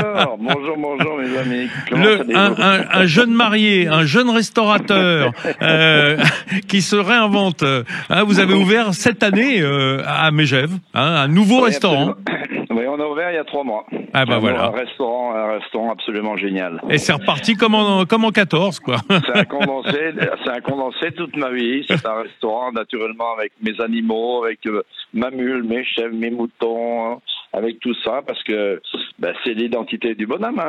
mes amis. Un jeune marié, un jeune restaurateur qui se réinvente. Vous avez ouvert cette année à Megève, un nouveau restaurant. Oui, on a ouvert il y a 3 mois. Voilà. Un restaurant absolument génial. Et c'est reparti comme en 14, quoi. C'est un condensé toute ma vie. C'est un restaurant naturellement avec mes animaux, avec ma mule, mes chèvres, mes moutons, avec tout ça, parce que c'est l'identité du bonhomme.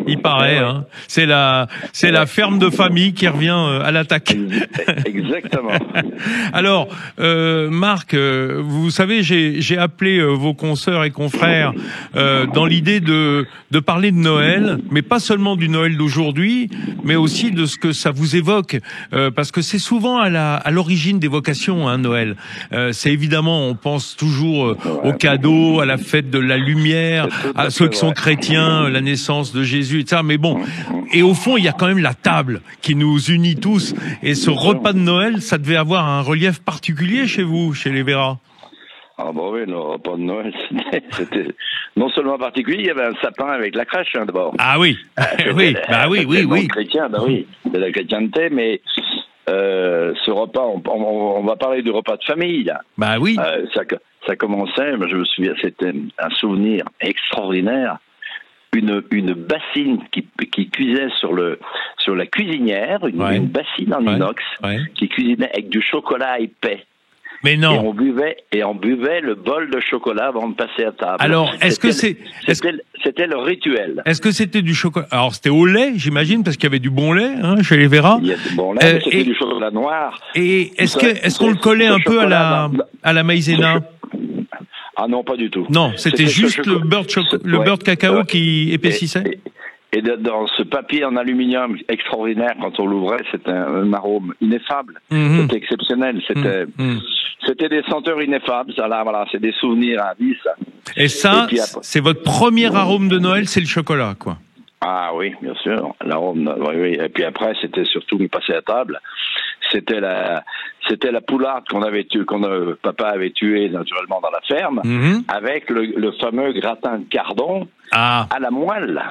Il paraît. C'est la ferme de famille qui revient à l'attaque. Exactement. Alors, Marc, vous savez, j'ai appelé vos consoeurs et confrères dans l'idée de parler de Noël, mais pas seulement du Noël d'aujourd'hui, mais aussi de ce que ça vous évoque, parce que c'est souvent à l'origine des vocations, Noël. C'est évidemment, on pense toujours aux cadeaux, à la fête de la lumière, à ceux qui sont chrétiens, la naissance de Jésus, etc. Mais bon, et au fond, il y a quand même la table qui nous unit tous. Et ce repas de Noël, ça devait avoir un relief particulier chez vous, chez les Vera. Ah oui, le repas de Noël, c'était non seulement particulier, il y avait un sapin avec la crèche d'abord. Ah oui, oui. Chrétien, c'est la chrétienté, mais ce repas, on va parler du repas de famille. Là. Oui. Ça commençait, je me souviens, c'était un souvenir extraordinaire. Une bassine qui cuisait sur la cuisinière, une bassine en inox qui cuisinait avec du chocolat épais. Mais non. Et on buvait le bol de chocolat avant de passer à table. Alors, c'était le rituel. Est-ce que c'était du chocolat? Alors, c'était au lait, j'imagine, parce qu'il y avait du bon lait, chez les Vera. Il y a du bon lait, mais c'était du chocolat noir. Et est-ce qu'on le collait un peu à la maïzena? Ah non, pas du tout. Non, c'était juste le beurre de cacao qui épaississait. Et dans ce papier en aluminium extraordinaire, quand on l'ouvrait, c'était un arôme ineffable. C'était exceptionnel. C'était des senteurs ineffables. Voilà, c'est des souvenirs à vie, ça. Et ça, c'est votre premier arôme de Noël, c'est le chocolat, quoi. Ah oui, bien sûr. L'arôme, oui. Et puis après, c'était surtout passer à table. C'était la poularde qu'on papa avait tuée naturellement dans la ferme, avec le fameux gratin de cardon à la moelle.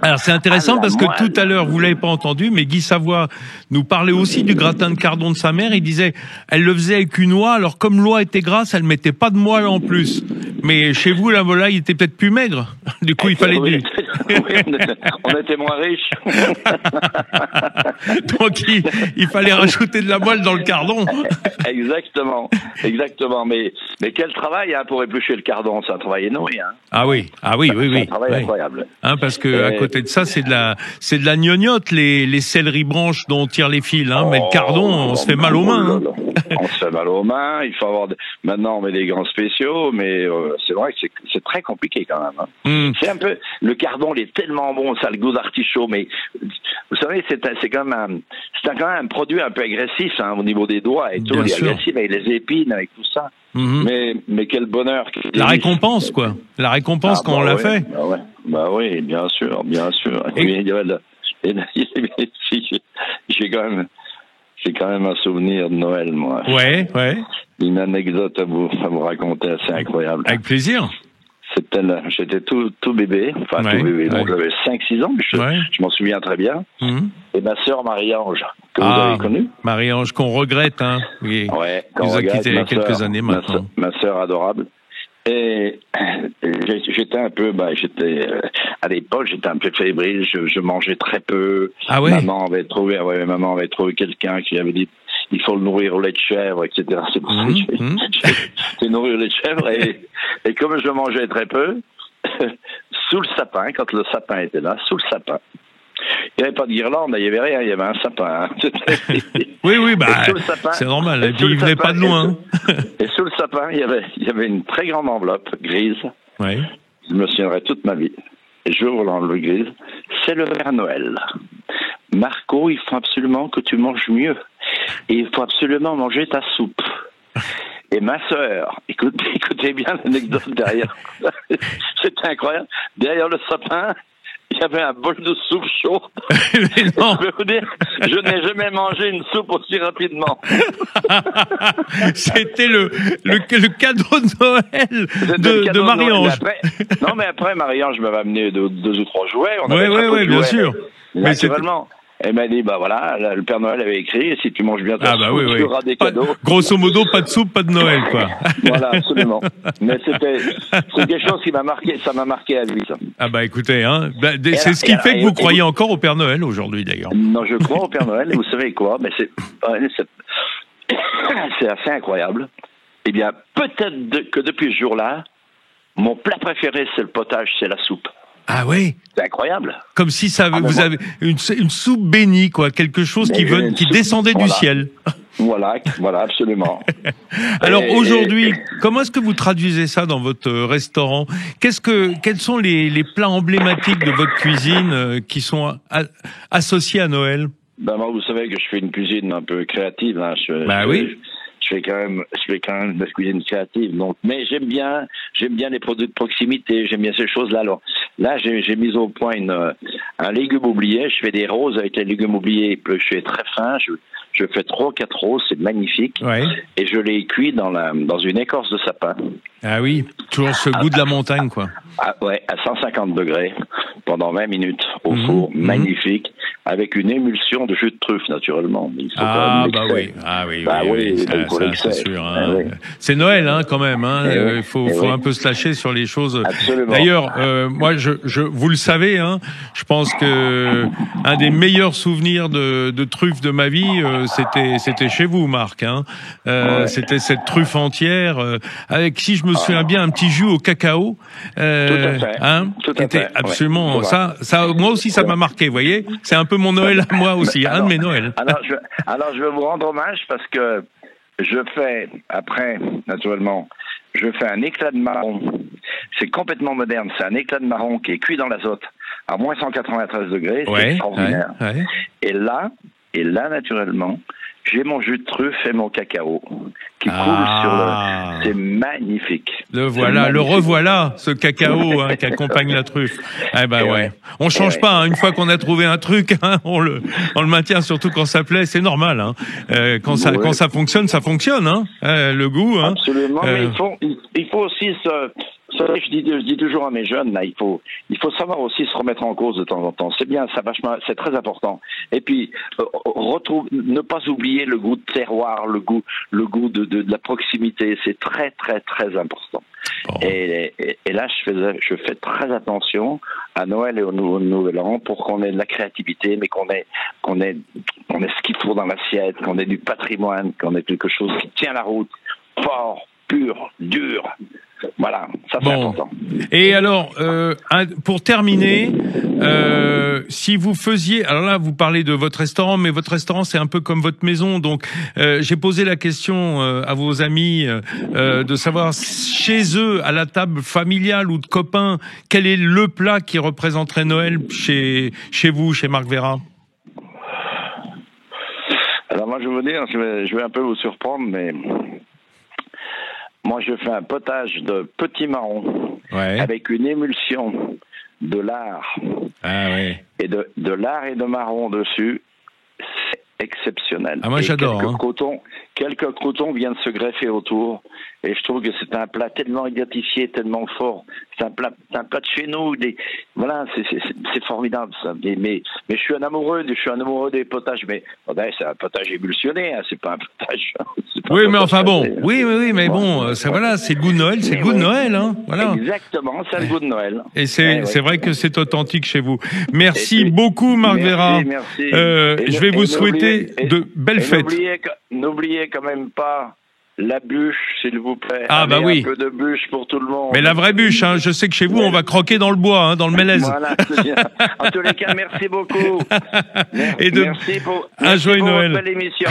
Alors c'est intéressant parce que tout à l'heure, vous l'avez pas entendu, mais Guy Savoie nous parlait aussi du gratin de cardon de sa mère. Il disait, elle le faisait avec une oie, alors comme l'oie était grasse, elle mettait pas de moelle en plus. Mais chez vous, la volaille était peut-être plus maigre. Du coup, il fallait oui, on était moins riches. Donc il fallait rajouter de la moelle dans le cardon. Exactement. Mais quel travail pour éplucher le cardon, c'est un travail énorme. Ah oui. C'est un travail incroyable. Parce que à côté de ça, c'est de la gnognotte, les céleri branches dont on tire les fils. Mais le cardon, on se fait mal aux mains. On se fait mal aux mains. Il faut avoir maintenant on met des gants spéciaux, mais c'est vrai que c'est très compliqué quand même. C'est un peu le cardon, il est tellement bon, ça a le goût d'artichaut, mais vous savez, c'est quand même un produit un peu agressif au niveau des doigts et tout. Il est agressif avec les épines, avec tout ça. Mais quel bonheur. La récompense, quoi. La récompense quand on l'a fait. Oui, bien sûr. Et j'ai quand même un souvenir de Noël, moi. Ouais. Une anecdote à vous raconter assez incroyable. Avec plaisir. J'étais tout bébé, tout bébé, donc j'avais 5-6 ans, je m'en souviens très bien. Et ma sœur Marie-Ange, que vous avez connue. Marie-Ange, qu'on regrette, hein. Oui. Nous a quittés il y a quelques années maintenant. Ma sœur adorable. Et j'étais un peu, à l'époque, j'étais un peu fébrile, je mangeais très peu. Ah ouais? Maman avait trouvé quelqu'un qui avait dit, il faut le nourrir au lait de chèvre, etc. C'est pour ça que j'ai nourri au lait de chèvre, et comme je mangeais très peu, sous le sapin, quand le sapin était là, sous le sapin, il n'y avait pas de guirlande, il n'y avait rien, il y avait un sapin. Oui, c'est normal, et puis il venait pas de loin. Et sous le sapin, il y avait une très grande enveloppe grise. Oui. Je me souviendrai toute ma vie. Et j'ouvre l'enveloppe grise. C'est le Père Noël. Marco, il faut absolument que tu manges mieux. Et il faut absolument manger ta soupe. Et ma sœur, écoutez bien l'anecdote derrière. C'était incroyable. Derrière le sapin, il y avait un bol de soupe chaude. Non. Je peux vous dire, je n'ai jamais mangé une soupe aussi rapidement. C'était le cadeau de Noël de Marie-Ange. Mais après, Marie-Ange m'avait amené 2 ou 3 jouets. Oui, bien sûr. Naturellement. Elle m'a dit, voilà, le Père Noël avait écrit, si tu manges bien ta soupe, tu auras des cadeaux. Grosso modo, pas de soupe, pas de Noël, quoi. Voilà, absolument. Mais c'est quelque chose qui m'a marqué, ça m'a marqué à lui, ça. Écoutez, c'est ce qui fait que vous croyez encore au Père Noël aujourd'hui, d'ailleurs. Non, je crois au Père Noël, et vous savez quoi? Mais c'est assez incroyable. Eh bien, peut-être que depuis ce jour-là, mon plat préféré, c'est le potage, c'est la soupe. Ah oui. C'est incroyable. Comme si vous avez une soupe bénie, quoi, quelque chose qui descendait du ciel. Voilà, absolument. Alors aujourd'hui, comment est-ce que vous traduisez ça dans votre restaurant? Quels sont les plats emblématiques de votre cuisine qui sont associés à Noël? Moi, vous savez que je fais une cuisine un peu créative. Hein. Je fais quand même de la cuisine créative. Donc, mais j'aime bien les produits de proximité, j'aime bien ces choses-là. Alors, là, j'ai mis au point un légume oublié. Je fais des roses avec les légumes oubliés. Je fais très fin. Je fais 3 ou 4 roses, c'est magnifique. Ouais. Et je les cuis dans une écorce de sapin. Ah oui, toujours ce goût de la montagne, quoi. À 150 degrés pendant 20 minutes au four, magnifique, avec une émulsion de jus de truffe, naturellement. Oui, c'est sûr. Hein. C'est Noël, quand même. Il faut un peu se lâcher sur les choses. Absolument. D'ailleurs, moi, vous le savez, je pense que un des meilleurs souvenirs de truffes de ma vie, c'était chez vous, Marc. C'était cette truffe entière, avec, si je me souviens bien, un petit jus au cacao. Tout à fait. Tout à fait. Absolument. Ça, moi aussi, ça m'a marqué. Vous voyez, c'est un peu mon Noël à moi aussi, un de mes Noëls. Alors, je vais vous rendre hommage parce que je fais un éclat de marron. C'est complètement moderne. C'est un éclat de marron qui est cuit dans l'azote à moins 193 degrés. C'est extraordinaire. Et là, naturellement, j'ai mon jus de truffe et mon cacao qui coule sur c'est magnifique. Le revoilà, ce cacao qui accompagne la truffe. On change pas. Une fois qu'on a trouvé un truc, on le maintient, surtout quand ça plaît. C'est normal. Quand ça fonctionne, ça fonctionne. Le goût. Absolument. Mais il faut aussi je dis toujours à mes jeunes, là, il faut savoir aussi se remettre en cause de temps en temps. C'est bien, c'est très important. Et puis, ne pas oublier le goût de terroir, le goût de la proximité. C'est très, très, très important. Oh. Et là, je fais très attention à Noël et au Nouvel An pour qu'on ait de la créativité, mais qu'on ait ce qu'il faut dans l'assiette, qu'on ait du patrimoine, qu'on ait quelque chose qui tient la route, fort, pur, dur. Voilà, ça c'est important. Et alors, pour terminer, si vous faisiez, alors là vous parlez de votre restaurant, mais votre restaurant c'est un peu comme votre maison, donc j'ai posé la question à vos amis de savoir chez eux, à la table familiale ou de copains, quel est le plat qui représenterait Noël chez vous, chez Marc Verrat? Alors moi je vais vous dire, je vais un peu vous surprendre, mais moi, je fais un potage de petits marrons avec une émulsion de lard et de lard et de marron dessus. C'est exceptionnel. Ah, moi, j'adore. Quelques croutons viennent se greffer autour. Et je trouve que c'est un plat tellement identifié, tellement fort. C'est un plat de chez nous. Voilà, c'est formidable, ça. Mais je suis un amoureux des potages. Mais c'est un potage émulsionné, hein, c'est pas un potage. Oui, mais enfin bon. Oui, mais bon, c'est le goût de Noël, c'est le goût de Noël, hein. Voilà. Exactement, c'est le goût de Noël. Et c'est vrai que c'est authentique chez vous. Merci beaucoup, Marc Vera. Merci. Je vais vous souhaiter de belles fêtes. N'oubliez quand même pas la bûche, s'il vous plaît. Ah, bah oui. Un peu de bûche pour tout le monde. Mais la vraie bûche, hein. Je sais que chez vous, on va croquer dans le bois, hein, dans le mélèze. Voilà, c'est bien. En tous les cas, merci beaucoup. Merci pour Noël. Votre belle émission.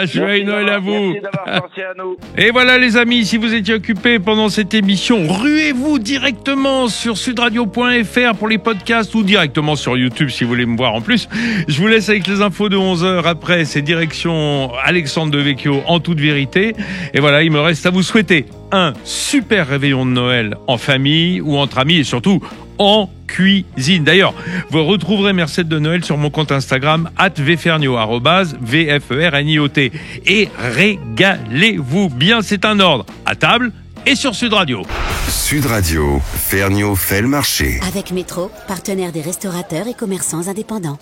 Joyeux Noël à vous. Merci d'avoir pensé à nous. Et voilà, les amis, si vous étiez occupés pendant cette émission, ruez-vous directement sur sudradio.fr pour les podcasts ou directement sur YouTube si vous voulez me voir en plus. Je vous laisse avec les infos de 11h. Après, c'est direction Alexandre Devecchio en toute vérité. Et voilà, il me reste à vous souhaiter un super réveillon de Noël en famille ou entre amis et surtout en cuisine. D'ailleurs, vous retrouverez mes recettes de Noël sur mon compte Instagram @vferniot, @vferniot. Et régalez-vous bien, c'est un ordre. À table et sur Sud Radio. Sud Radio, Ferniot fait le marché. Avec Métro, partenaire des restaurateurs et commerçants indépendants.